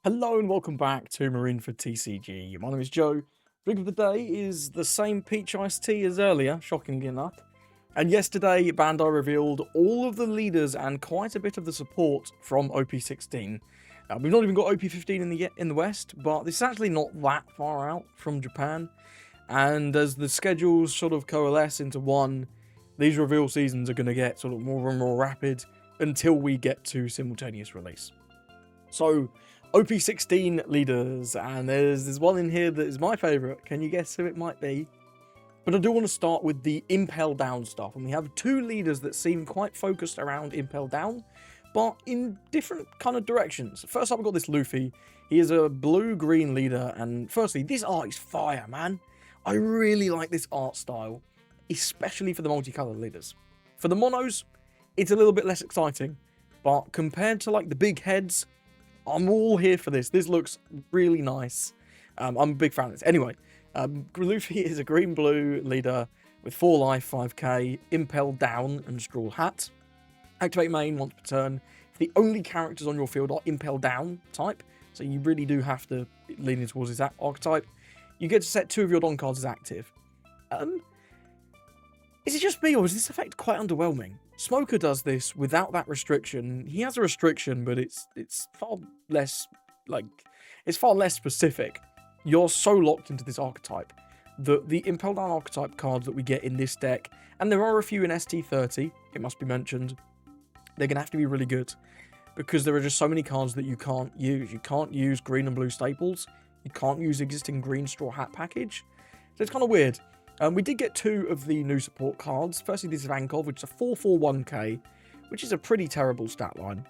Hello and welcome back to Marineford TCG. My name is Joe. Drink of the day is the same peach iced tea as earlier, shockingly enough. And yesterday, Bandai revealed all of the leaders and quite a bit of the support from OP16. We've not even got OP15 in the West, but this is actually not that far out from Japan. And as the schedules sort of coalesce into one, these reveal seasons are going to get sort of more and more rapid until we get to simultaneous release. So, OP16 leaders, and there's one in here that is my favourite. Can you guess who it might be? But I do want to start with the Impel Down stuff, and we have two leaders that seem quite focused around Impel Down, but in different kind of directions. First up, we've got this Luffy. He is a blue-green leader, and firstly, this art is fire, man. I really like this art style, especially for the multicolored leaders. For the monos, it's a little bit less exciting, but compared to like the big heads, I'm all here for this. This looks really nice. I'm a big fan of this. Anyway, Luffy is a green-blue leader with 4 life, 5k, Impel Down, and Straw Hat. Activate main once per turn. If the only characters on your field are Impel Down type, so you really do have to lean towards this archetype, you get to set 2 of your Don cards as active. Is it just me, or is this effect quite underwhelming? Smoker does this without that restriction. He has a restriction, but it's far less, it's far less specific. You're so locked into this archetype that the Impel Down archetype cards that we get in this deck, and there are a few in ST30, it must be mentioned, they're going to have to be really good, because there are just so many cards that you can't use. You can't use green and blue staples, you can't use existing green Straw Hat package, so it's kind of weird. We did get 2 of the new support cards. Firstly, this is Vankov, which is a 4/4/1k, which is a pretty terrible stat line.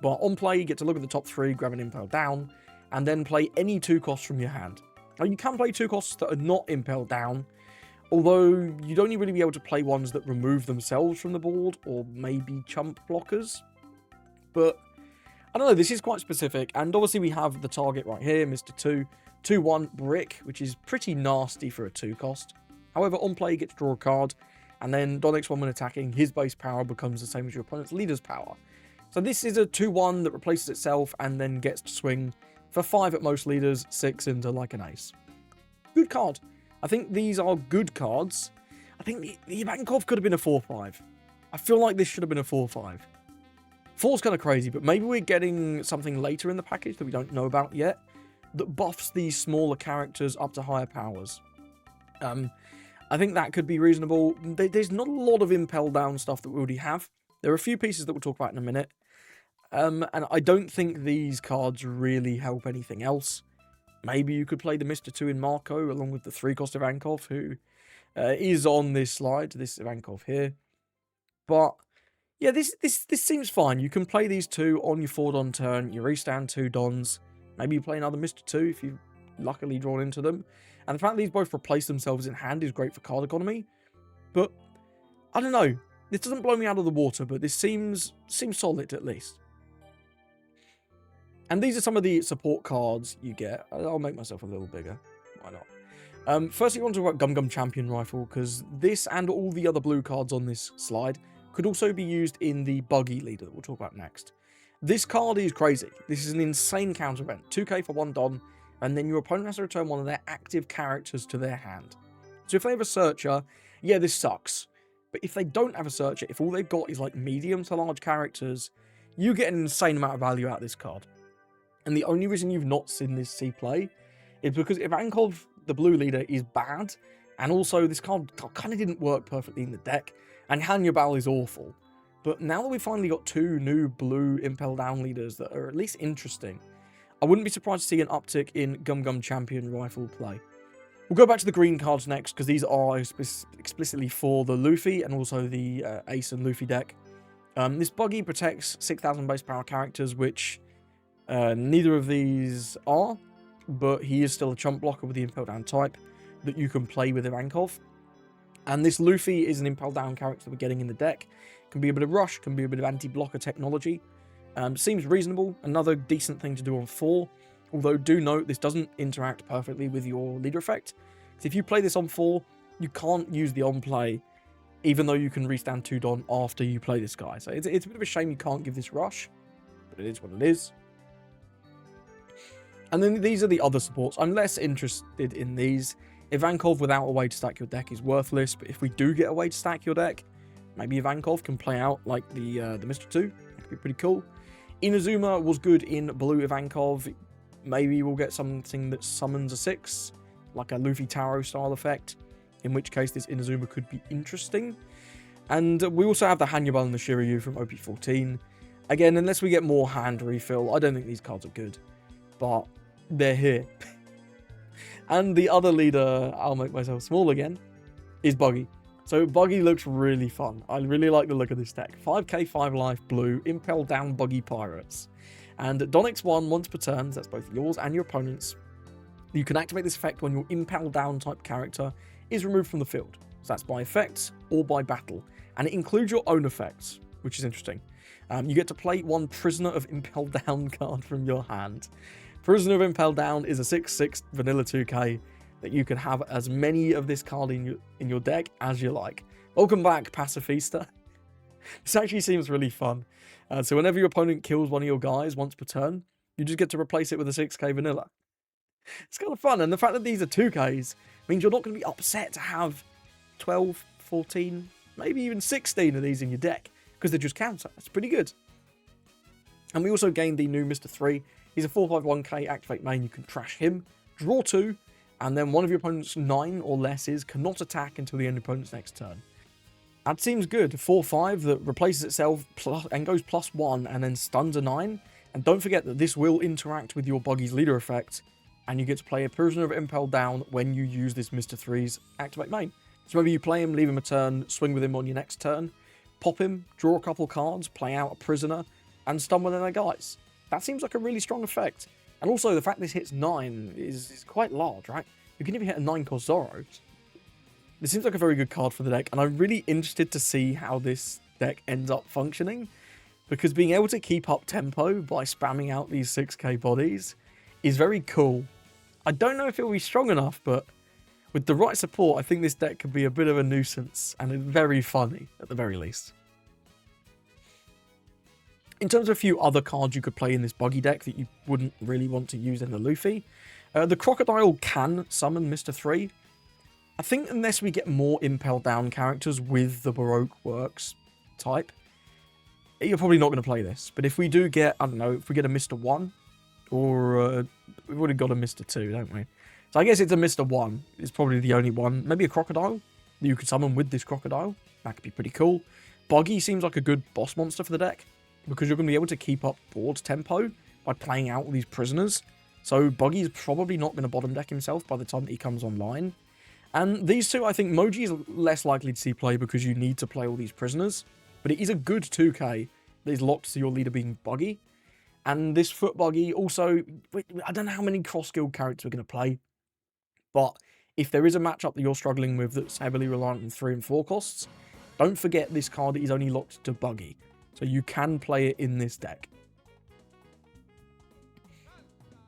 But on play, you get to look at the top 3, grab an Impel Down, and then play any 2 costs from your hand. Now, you can play 2 costs that are not Impel Down, although you'd only really be able to play ones that remove themselves from the board, or maybe chump blockers. But, I don't know, this is quite specific, and obviously we have the target right here, Mr. 2/1 Brick, which is pretty nasty for a 2 cost. However, on play, you get to draw a card, and then X1 when attacking, his base power becomes the same as your opponent's leader's power. So this is a 2/1 that replaces itself and then gets to swing for 5 at most leaders, 6 into like an ace. Good card. I think these are good cards. I think the Vankov could have been a 4/5. I feel like this should have been a 4/5. 4's kind of crazy, but maybe we're getting something later in the package that we don't know about yet that buffs these smaller characters up to higher powers. I think that could be reasonable. There's not a lot of Impel Down stuff that we already have. There are a few pieces that we'll talk about in a minute. And I don't think these cards really help anything else. Maybe you could play the Mr. 2 in Marco along with the 3-cost Ivankov, who is on this slide, this Ivankov here. But yeah, this seems fine. You can play these 2 on your 4 Don turn. You restand 2 Dons. Maybe you play another Mr. 2 if you've luckily drawn into them. And the fact that these both replace themselves in hand is great for card economy. But, I don't know. This doesn't blow me out of the water, but this seems solid at least. And these are some of the support cards you get. I'll make myself a little bigger. Why not? Firstly, I want to talk about Gum Champion Rifle, because this and all the other blue cards on this slide could also be used in the Buggy leader that we'll talk about next. This card is crazy. This is an insane counter event. 2k for 1 Don. And then your opponent has to return one of their active characters to their hand. So if they have a Searcher, yeah, this sucks. But if they don't have a Searcher, if all they've got is like medium to large characters, you get an insane amount of value out of this card. And the only reason you've not seen this see play is because Ivankov, the blue leader, is bad. And also, this card kind of didn't work perfectly in the deck. And Hannibal is awful. But now that we've finally got 2 new blue Impel Down leaders that are at least interesting, I wouldn't be surprised to see an uptick in Gum Champion Rifle play. We'll go back to the green cards next, because these are explicitly for the Luffy and also the Ace and Luffy deck. This Buggy protects 6,000 base power characters, which neither of these are, but he is still a chump blocker with the Impel Down type that you can play with Ivankov. And this Luffy is an Impel Down character that we're getting in the deck. Can be a bit of rush, can be a bit of anti-blocker technology. Seems reasonable, another decent thing to do on 4, although do note this doesn't interact perfectly with your leader effect. So if you play this on 4, you can't use the on play, even though you can restand 2 Don after you play this guy. So it's a bit of a shame you can't give this rush, but it is what it is. And then these are the other supports. I'm less interested in these. Ivankov without a way to stack your deck is worthless, but if we do get a way to stack your deck, maybe Ivankov can play out like the Mr. 2. That could be pretty cool. Inazuma was good in blue Ivankov. Maybe we'll get something that summons a 6, like a Luffy Taro style effect, in which case this Inazuma could be interesting. And we also have the Hannibal and the Shiryu from OP14. Again, unless we get more hand refill, I don't think these cards are good, but they're here. And the other leader, I'll make myself small again, is Buggy. So Buggy looks really fun. I really like the look of this deck. 5k, 5 life, blue, Impel Down Buggy Pirates. And Donix 1, once per turn, that's both yours and your opponent's, you can activate this effect when your Impel Down type character is removed from the field. So that's by effects or by battle. And it includes your own effects, which is interesting. You get to play one Prisoner of Impel Down card from your hand. Prisoner of Impel Down is a 6/6 vanilla 2k that you can have as many of this card in your deck as you like. Welcome back, Pacifista. This actually seems really fun. So whenever your opponent kills one of your guys once per turn, you just get to replace it with a 6k vanilla. It's kind of fun, and the fact that these are 2ks means you're not going to be upset to have 12, 14, maybe even 16 of these in your deck, because they're just counter. That's pretty good. And we also gained the new Mr. 3. He's a 4/5/1k activate main. You can trash him, draw 2, and then one of your opponent's 9 or lesses cannot attack until the end of your opponent's next turn. That seems good. 4/5 that replaces itself and goes +1 and then stuns a 9. And don't forget that this will interact with your Buggy's leader effect, and you get to play a Prisoner of Impel Down when you use this Mr. 3's activate main. So maybe you play him, leave him a turn, swing with him on your next turn, pop him, draw a couple cards, play out a Prisoner, and stun one of their guys. That seems like a really strong effect. And also the fact this hits 9 is quite large, right? You can even hit a 9-cost Zoro. This seems like a very good card for the deck, and I'm really interested to see how this deck ends up functioning, because being able to keep up tempo by spamming out these 6k bodies is very cool. I don't know if it will be strong enough, but with the right support, I think this deck could be a bit of a nuisance and very funny, at the very least. In terms of a few other cards you could play in this Buggy deck that you wouldn't really want to use in the Luffy, the Crocodile can summon Mr. 3. I think unless we get more Impel Down characters with the Baroque Works type, you're probably not going to play this. But if we do get, I don't know, if we get a Mr. 1, or we've already got a Mr. 2, don't we? So I guess it's a Mr. 1. It's probably the only one. Maybe a Crocodile that you could summon with this Crocodile. That could be pretty cool. Buggy seems like a good boss monster for the deck, because you're going to be able to keep up board tempo by playing out all these prisoners. So Buggy's probably not going to bottom deck himself by the time that he comes online. And these two, I think Moji is less likely to see play because you need to play all these prisoners. But it is a good 2k that is locked to your leader being Buggy. And this Foot Buggy also, I don't know how many cross-guild characters we're going to play. But if there is a matchup that you're struggling with that's heavily reliant on 3 and 4 costs, don't forget this card is only locked to Buggy. So you can play it in this deck.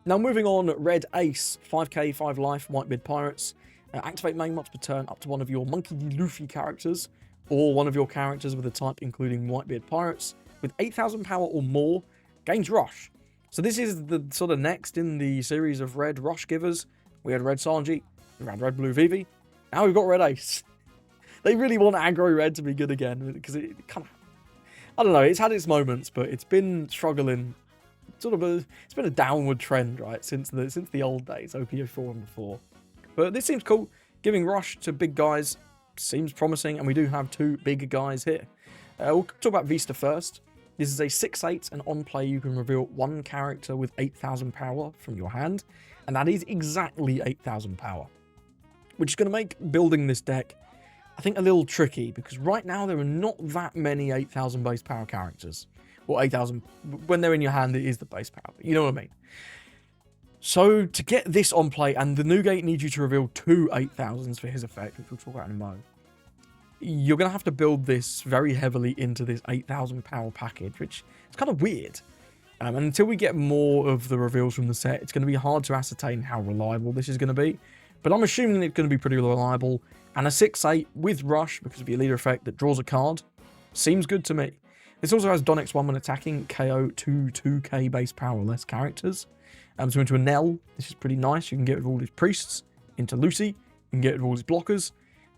Now moving on, Red Ace, 5k, 5 life, Whitebeard Pirates. Activate main once per turn up to one of your Monkey D. Luffy characters, or one of your characters with a type including Whitebeard Pirates, with 8,000 power or more, gains Rush. So this is the sort of next in the series of Red Rush givers. We had Red Sanji, we had Red Blue Vivi, now we've got Red Ace. They really want aggro Red to be good again, because it kind of, I don't know, it's had its moments, but it's been struggling, it's been a downward trend, right, since the old days, OP04 and before. But this seems cool. Giving Rush to big guys seems promising, and we do have 2 big guys here. We'll talk about Vista first. This is a 6/8, and on play you can reveal 1 character with 8,000 power from your hand, and that is exactly 8,000 power. Which is going to make building this deck, I think, a little tricky, because right now there are not that many 8,000 base power characters. Or 8,000, when they're in your hand, it is the base power, you know what I mean? So to get this on play, and the Newgate needs you to reveal 2 8,000s for his effect, which we'll talk about in a moment, you're going to have to build this very heavily into this 8,000 power package, which is kind of weird. And until we get more of the reveals from the set, it's going to be hard to ascertain how reliable this is going to be. But I'm assuming it's going to be pretty reliable. And a 6/8 with Rush, because of your leader effect that draws a card, seems good to me. This also has Donix 1 when attacking, KO 2 2k base power or less characters. So into a Nell, this is pretty nice. You can get rid of all his priests. Into Lucy, you can get rid of all his blockers.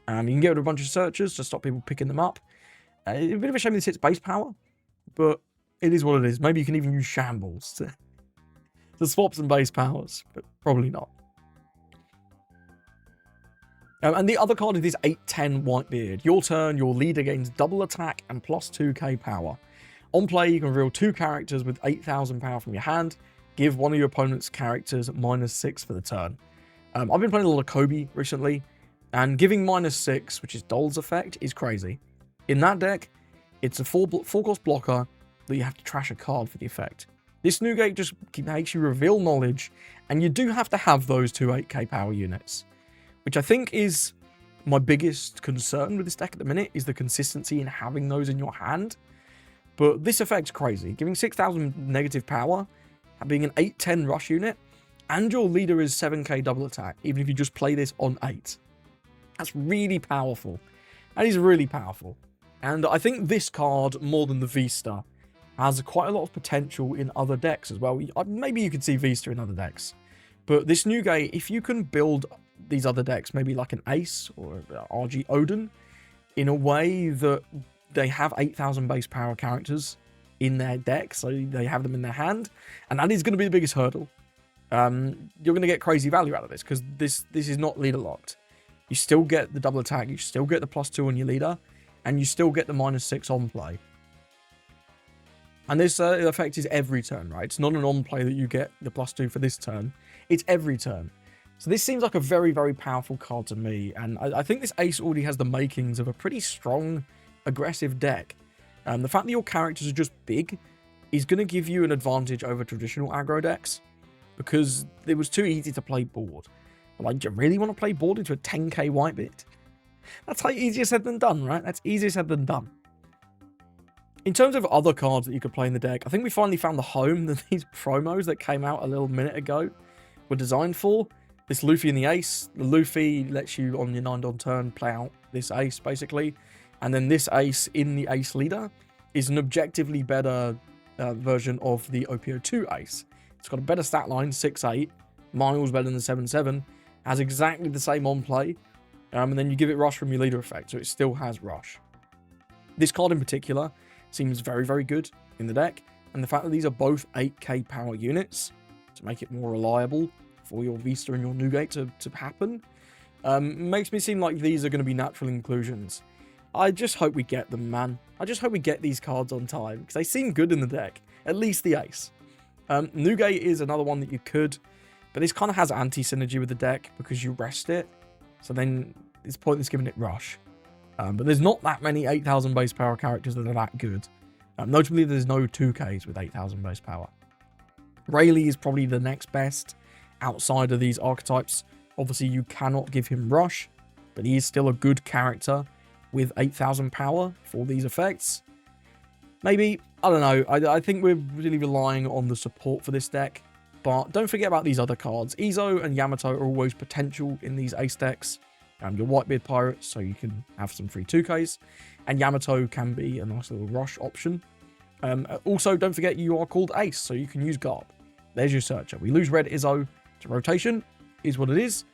You can get rid of a bunch of searchers to stop people picking them up. It's a bit of a shame this hits base power, but it is what it is. Maybe you can even use shambles to swap some base powers, but probably not. And the other card is this 8/10 Whitebeard. Your turn, your leader gains double attack and plus 2k power. On play, you can reveal 2 characters with 8,000 power from your hand. Give one of your opponent's characters -6 for the turn. I've been playing a lot of Kobe recently, and giving -6, which is Doll's effect, is crazy. In that deck, it's a 4-cost blocker that you have to trash a card for the effect. This Nugate just makes you reveal knowledge, and you do have to have those 2 8k power units, which I think is my biggest concern with this deck at the minute, is the consistency in having those in your hand. But this effect's crazy. Giving 6,000 negative power, being an 8/10 rush unit, and your leader is 7k double attack, even if you just play this on 8. That's really powerful. That is really powerful. And I think this card, more than the Vista, has quite a lot of potential in other decks as well. Maybe you could see Vista in other decks. But this Nugate, if you can build these other decks, maybe like an Ace or RG Odin, in a way that they have 8,000 base power characters in their deck, so they have them in their hand, and that is going to be the biggest hurdle. You're going to get crazy value out of this, because this is not leader locked. You still get the double attack, you still get the +2 on your leader, and you still get the -6 on play. And this effect is every turn, right? It's not an on play that you get the +2 for this turn. It's every turn. So this seems like a very, very powerful card to me, and I think this Ace already has the makings of a pretty strong, aggressive deck. The fact that your characters are just big is going to give you an advantage over traditional aggro decks, because it was too easy to play board. Like, do you really want to play board into a 10k Whitebeard? That's like easier said than done, right? That's easier said than done. In terms of other cards that you could play in the deck, I think we finally found the home that these promos that came out a little minute ago were designed for. This Luffy and the Ace. The Luffy lets you, on your 9 on turn, play out this Ace, basically. And then this Ace in the Ace leader is an objectively better version of the OP02 Ace. It's got a better stat line, 6/8, miles better than 7/7, has exactly the same on play, and then you give it rush from your leader effect, so it still has rush. This card in particular seems very, very good in the deck, and the fact that these are both 8k power units to make it more reliable for your Vista and your Nugate to happen, makes me seem like these are going to be natural inclusions. I just hope we get them, man. I just hope we get these cards on time, because they seem good in the deck, at least the Ace. Nugate is another one that you could, but this kind of has anti-synergy with the deck because you rest it, so then it's pointless giving it rush. But there's not that many 8,000 base power characters that are that good. Notably, there's no 2Ks with 8,000 base power. Rayleigh is probably the next best outside of these archetypes. Obviously, you cannot give him rush, but he is still a good character with 8,000 power for these effects. Maybe, I don't know, I think we're really relying on the support for this deck, but don't forget about these other cards. Izo and Yamato are always potential in these Ace decks. Your Whitebeard Pirates, so you can have some free 2Ks, and Yamato can be a nice little rush option. Also, don't forget you are called Ace, so you can use Garb. There's your Searcher. We lose Red Izzo to rotation, is what it is.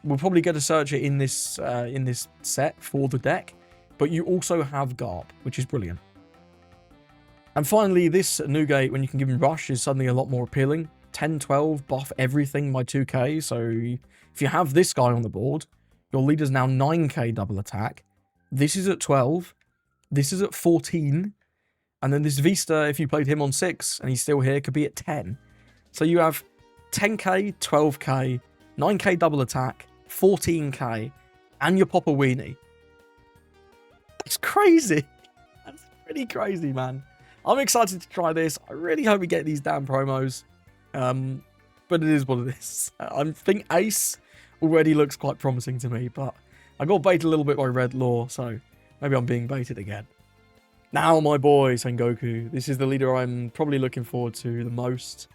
We'll probably get a Searcher in this set for the deck, but you also have Garb, which is brilliant. And finally, this Nugate, when you can give him Rush, is suddenly a lot more appealing. 10-12, buff everything by 2k, so if you have this guy on the board, your leader's now 9k double attack. This is at 12, this is at 14, and then this Vista, if you played him on 6, and he's still here, could be at 10. So you have 10k, 12k, 9k double attack, 14k, and your pop a weenie. That's crazy. That's pretty crazy, man. I'm excited to try this. I really hope we get these damn promos. But it is what it is. I think Ace already looks quite promising to me, but I got baited a little bit by Red Law, so maybe I'm being baited again. Now, my boy, Sengoku. This is the leader I'm probably looking forward to the most.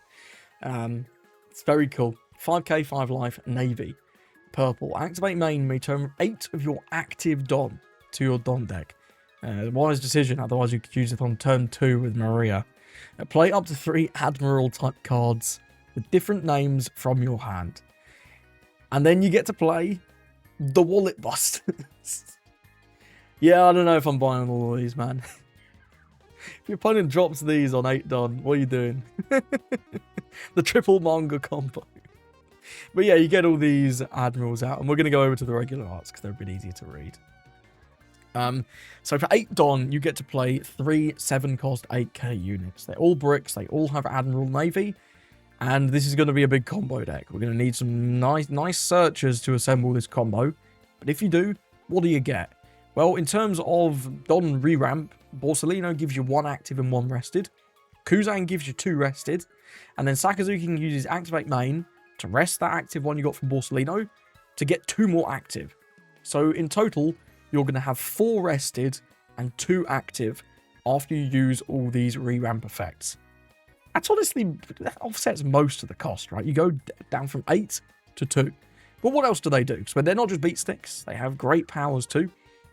It's very cool. 5k, 5 life, Navy. Purple. Activate main may turn 8 of your active Don to your Don deck. Wise decision, otherwise you could use it on turn 2 with Maria. Play up to 3 Admiral type cards with different names from your hand. And then you get to play the Wallet Busters. Yeah, I don't know if I'm buying all of these, man. If your opponent drops these on 8 Don, what are you doing? The triple manga combo. But yeah, you get all these admirals out, and we're going to go over to the regular arts because they're a bit easier to read. So for 8 Don, you get to play 3 7-cost 8k units. They're all bricks, they all have Admiral Navy, and this is going to be a big combo deck. We're going to need some nice searchers to assemble this combo, but if you do, what do you get? Well, in terms of Don re-ramp, Borsalino gives you 1 active and 1 rested, Kuzan gives you 2 rested, and then Sakazuki can use his activate main to rest that active one you got from Borsalino to get 2 more active. So in total, you're going to have 4 rested and 2 active after you use all these re-ramp effects. That offsets most of the cost, right? You go down from 8 to 2. But what else do they do? So they're not just beat sticks, they have great powers too.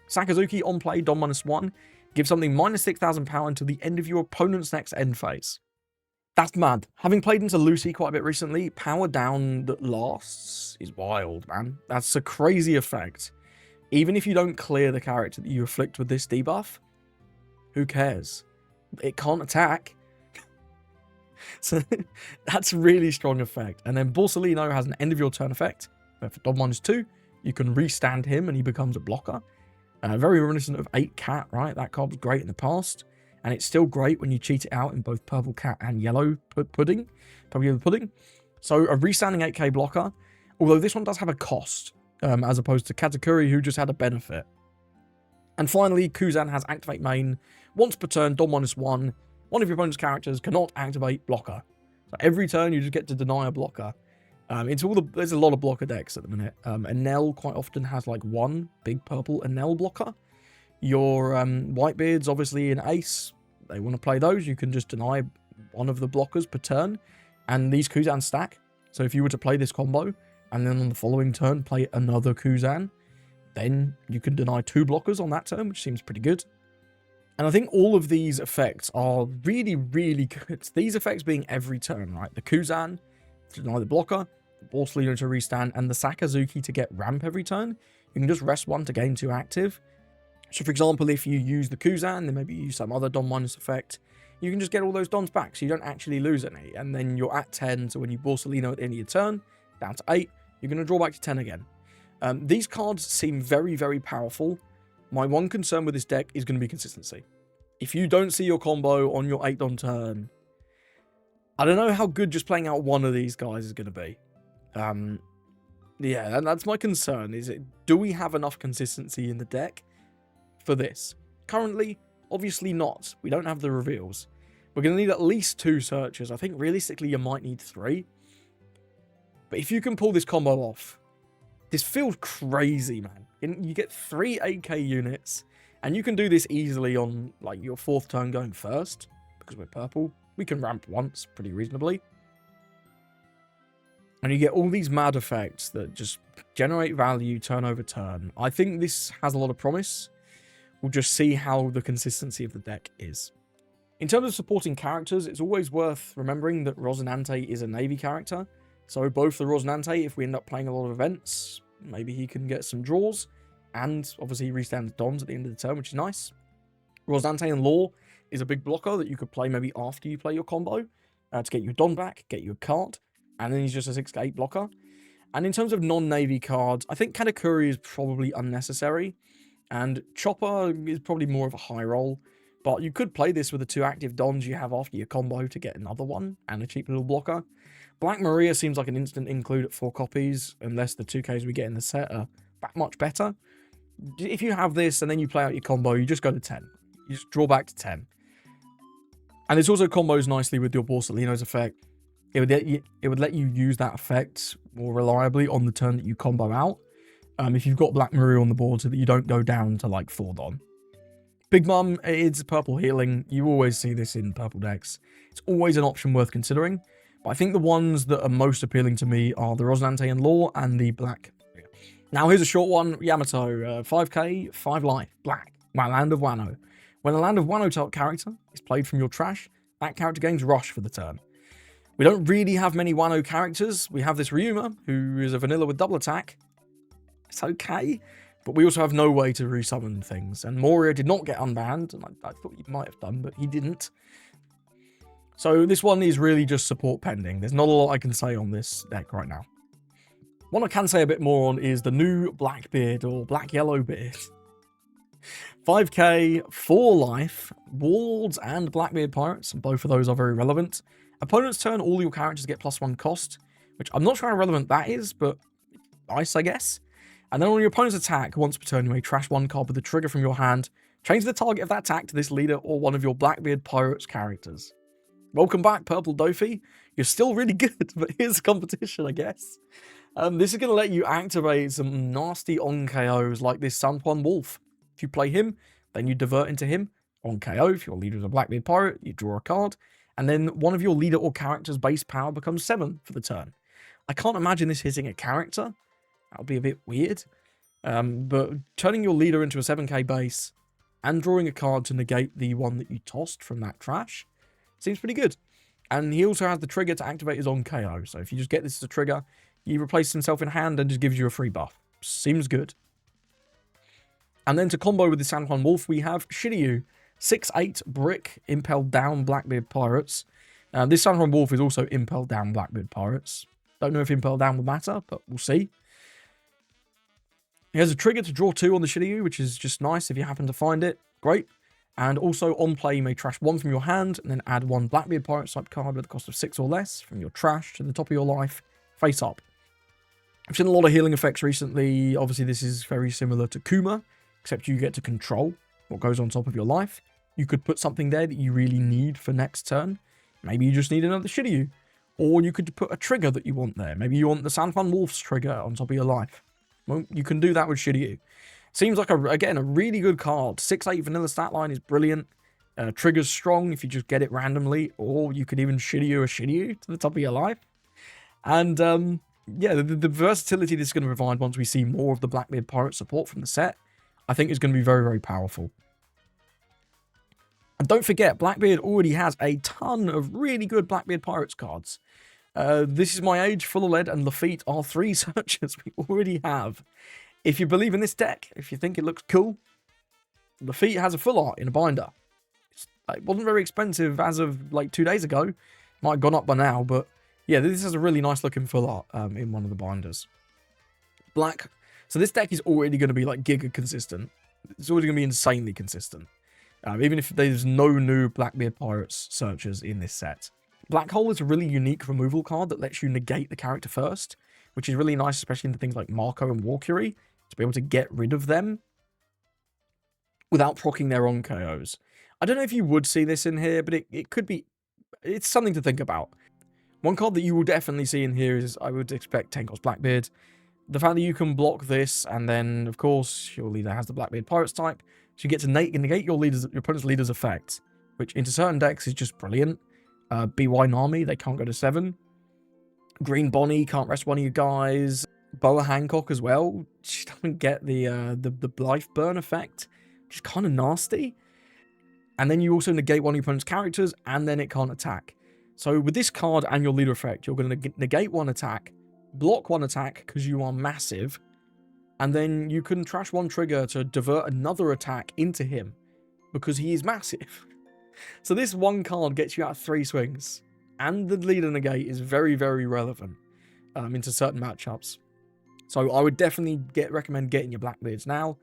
Sakazuki on play, Don -1, give something -6,000 power until the end of your opponent's next end phase. That's mad. Having played into Lucy quite a bit recently, power down that lasts is wild, man. That's a crazy effect. Even if you don't clear the character that you afflict with this debuff, who cares? It can't attack. So that's a really strong effect. And then Borsalino has an end of your turn effect, where for Don -2, you can restand him and he becomes a blocker. Very reminiscent of 8 Cat, right? That card was great in the past. And it's still great when you cheat it out in both Purple Cat and Yellow Pudding. So a restanding 8k blocker, although this one does have a cost, as opposed to Katakuri, who just had a benefit. And finally, Kuzan has activate main. Once per turn, Don -1. One of your opponent's characters cannot activate blocker. So every turn, you just get to deny a blocker. There's a lot of blocker decks at the minute. Enel quite often has like 1 big purple Enel blocker. Your Whitebeards, obviously in Ace, they want to play those. You can just deny one of the blockers per turn, and these Kuzan stack. So if you were to play this combo, and then on the following turn play another Kuzan, then you can deny 2 blockers on that turn, which seems pretty good. And I think all of these effects are really, really good. These effects being every turn, right? The Kuzan to deny the blocker, the Borsalino to restand, and the Sakazuki to get ramp every turn. You can just rest 1 to gain 2 active. So for example, if you use the Kuzan, then maybe you use some other Don- effect, you can just get all those Dons back, so you don't actually lose any. And then you're at 10, so when you Borsalino at the end of your turn, down to 8, you're going to draw back to 10 again. These cards seem very, very powerful. My one concern with this deck is going to be consistency. If you don't see your combo on your 8 Don turn, I don't know how good just playing out one of these guys is going to be. Yeah, that's my concern. Do we have enough consistency in the deck for this? Currently, obviously not. We don't have the reveals. We're going to need at least 2 searchers. I think realistically you might need 3. But if you can pull this combo off, this feels crazy, man. You get 3 8k units, and you can do this easily on like your 4th turn going first, because we're purple. We can ramp once pretty reasonably. And you get all these mad effects that just generate value turn over turn. I think this has a lot of promise. We'll just see how the consistency of the deck is. In terms of supporting characters, it's always worth remembering that Rosinante is a Navy character. So both the Rosinante, if we end up playing a lot of events, maybe he can get some draws. And obviously he restands Dons at the end of the turn, which is nice. Rosinante and Law is a big blocker that you could play maybe after you play your combo to get your Don back, get you a card. And then he's just a 6-8 blocker. And in terms of non-Navy cards, I think Katakuri is probably unnecessary. And Chopper is probably more of a high roll. But you could play this with the 2 active Dons you have after your combo to get another one and a cheap little blocker. Black Maria seems like an instant include at 4 copies, unless the 2Ks we get in the set are that much better. If you have this and then you play out your combo, you just go to 10. You just draw back to 10. And this also combos nicely with your Borsalino's effect. It would let you use that effect more reliably on the turn that you combo out. If you've got Black Maria on the board so that you don't go down to like 4 Don. Big Mum, it's purple healing. You always see this in purple decks. It's always an option worth considering. But I think the ones that are most appealing to me are the Rosinante and Law and the Black. Now here's a short one. Yamato, 5k, 5 life, black, Land of Wano. When a Land of Wano type character is played from your trash, that character gains Rush for the turn. We don't really have many Wano characters. We have this Ryuma, who is a vanilla with double attack. It's okay. But we also have no way to resummon things. And Moria did not get unbanned. And I thought he might have done, but he didn't. So this one is really just support pending. There's not a lot I can say on this deck right now. What I can say a bit more on is the new Blackbeard or Black Yellow Beard. 5k, 4 life, Warlords and Blackbeard Pirates, and both of those are very relevant. Opponent's turn, all your characters get +1 cost, which I'm not sure how relevant that is, but nice, I guess. And then on your opponent's attack, once per turn, you may trash 1 card with a trigger from your hand. Change the target of that attack to this leader or one of your Blackbeard Pirates characters. Welcome back, Purple Dofi. You're still really good, but here's the competition, I guess. This is going to let you activate some nasty on-KOs like this San Juan Wolf. If you play him, then you divert into him. On KO, if your leader is a Blackbeard Pirate, you draw a card. And then one of your leader or character's base power becomes 7 for the turn. I can't imagine this hitting a character. That would be a bit weird. But turning your leader into a 7k base and drawing a card to negate the one that you tossed from that trash seems pretty good. And he also has the trigger to activate his on KO. So if you just get this as a trigger, he replaces himself in hand and just gives you a free buff. Seems good. And then to combo with the San Juan Wolf, we have Shiryu. 6/8 brick, impelled down Blackbeard Pirates. This San Juan Wolf is also impelled down Blackbeard Pirates. Don't know if impelled down will matter, but we'll see. He has a trigger to draw 2 on the Shiryu, which is just nice if you happen to find it. Great. And also on play, you may trash 1 from your hand and then add 1 Blackbeard Pirate type card with a cost of 6 or less from your trash to the top of your life, face up. I've seen a lot of healing effects recently. Obviously, this is very similar to Kuma, except you get to control what goes on top of your life. You could put something there that you really need for next turn. Maybe you just need another Shiryu. Or you could put a trigger that you want there. Maybe you want the San Juan Wolf's trigger on top of your life. Well, you can do that with Shiryu. Seems like, again, a really good card. 6/8 vanilla stat line is brilliant. Trigger's strong if you just get it randomly. Or you could even Shiryu a Shiryu to the top of your life. And, yeah, the versatility this is going to provide once we see more of the Blackbeard Pirate support from the set, I think is going to be very, very powerful. And don't forget, Blackbeard already has a ton of really good Blackbeard Pirates cards. This is My Age, Full of Lead, and Lafitte are 3 searches we already have. If you believe in this deck, if you think it looks cool, Lafitte has a full art in a binder. It wasn't very expensive as of like 2 days ago. Might have gone up by now, but yeah, this is a really nice looking full art in one of the binders. So this deck is already going to be like giga consistent. It's already going to be insanely consistent. Even if there's no new Blackbeard Pirates searchers in this set. Black Hole is a really unique removal card that lets you negate the character first, which is really nice, especially in things like Marco and Walkyrie, to be able to get rid of them without proccing their own KOs. I don't know if you would see this in here, but it could be... It's something to think about. One card that you will definitely see in here is, I would expect, Tenko's Blackbeard. The fact that you can block this, and then, of course, your leader has the Blackbeard Pirates type, so you get to negate your opponent's leader's effect, which into certain decks is just brilliant. BY Nami, they can't go to 7. Green Bonnie can't rest one of you guys. Boa Hancock as well. She doesn't get the life burn effect, which is kind of nasty. And then you also negate one of your opponent's characters, and then it can't attack. So with this card and your leader effect, you're going to negate 1 attack, block 1 attack because you are massive, and then you can trash 1 trigger to divert another attack into him because he is massive. So this 1 card gets you out of 3 swings, and the leader negate is very, very relevant into certain matchups. So I would definitely recommend getting your Blackbeards now.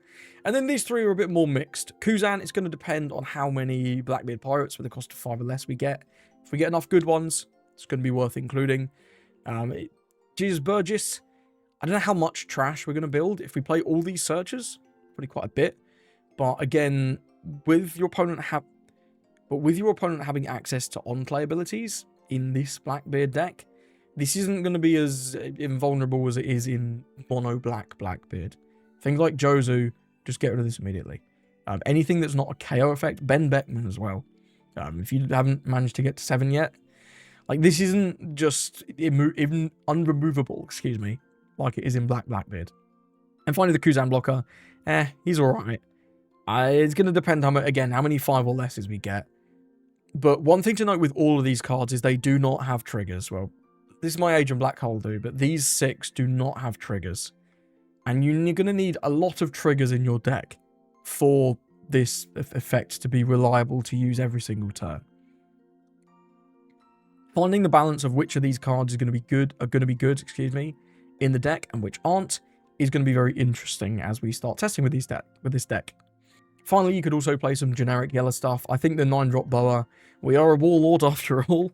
And then these 3 are a bit more mixed. Kuzan, it's going to depend on how many Blackbeard Pirates with a cost of 5 or less we get. If we get enough good ones, it's going to be worth including. Jesus Burgess, I don't know how much trash we're going to build. If we play all these searchers, probably quite a bit. But again, with your opponent having access to on-play abilities in this Blackbeard deck, this isn't going to be as invulnerable as it is in mono Blackbeard. Things like Jozu, just get rid of this immediately. Anything that's not a KO effect, Ben Beckman as well. If you haven't managed to get to 7 yet, like this isn't just even unremovable, excuse me, like it is in Blackbeard. And finally, the Kuzan blocker, he's alright. It's going to depend how many 5 or lesses we get. But one thing to note with all of these cards is they do not have triggers. Well, this is my Agent Black Hole do, but these 6 do not have triggers. And you're going to need a lot of triggers in your deck for this effect to be reliable to use every single turn. Finding the balance of which of these cards are going to be good, in the deck and which aren't is going to be very interesting as we start testing with this deck. Finally, you could also play some generic yellow stuff. I think the 9-drop Boa, we are a Warlord after all,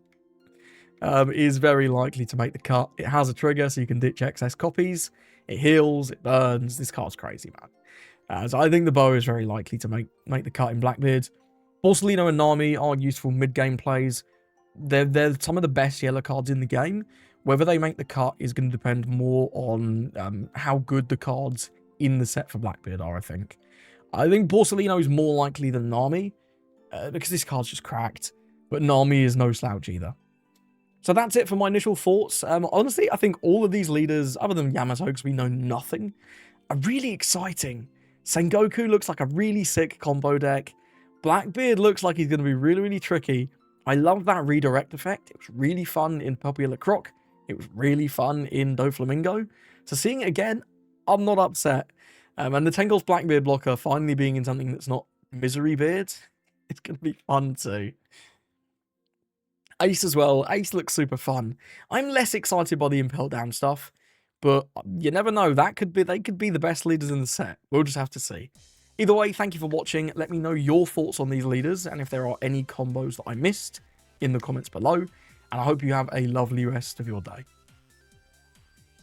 is very likely to make the cut. It has a trigger, so you can ditch excess copies. It heals, it burns. This card's crazy, man. So I think the Boa is very likely to make the cut in Blackbeard. Borsalino and Nami are useful mid-game plays. They're some of the best yellow cards in the game. Whether they make the cut is going to depend more on how good the cards in the set for Blackbeard are, I think. I think Borsalino is more likely than Nami, because this card's just cracked. But Nami is no slouch either. So that's it for my initial thoughts. Honestly, I think all of these leaders, other than Yamato, because we know nothing, are really exciting. Sengoku looks like a really sick combo deck. Blackbeard looks like he's going to be really, really tricky. I love that redirect effect. It was really fun in Popular Croc. It was really fun in Doflamingo. So seeing it again, I'm not upset. And the Tengul's Blackbeard blocker finally being in something that's not Misery Beard, it's going to be fun too. Ace as well. Ace looks super fun. I'm less excited by the Impel Down stuff, but you never know. They could be the best leaders in the set. We'll just have to see. Either way, thank you for watching. Let me know your thoughts on these leaders and if there are any combos that I missed in the comments below. And I hope you have a lovely rest of your day.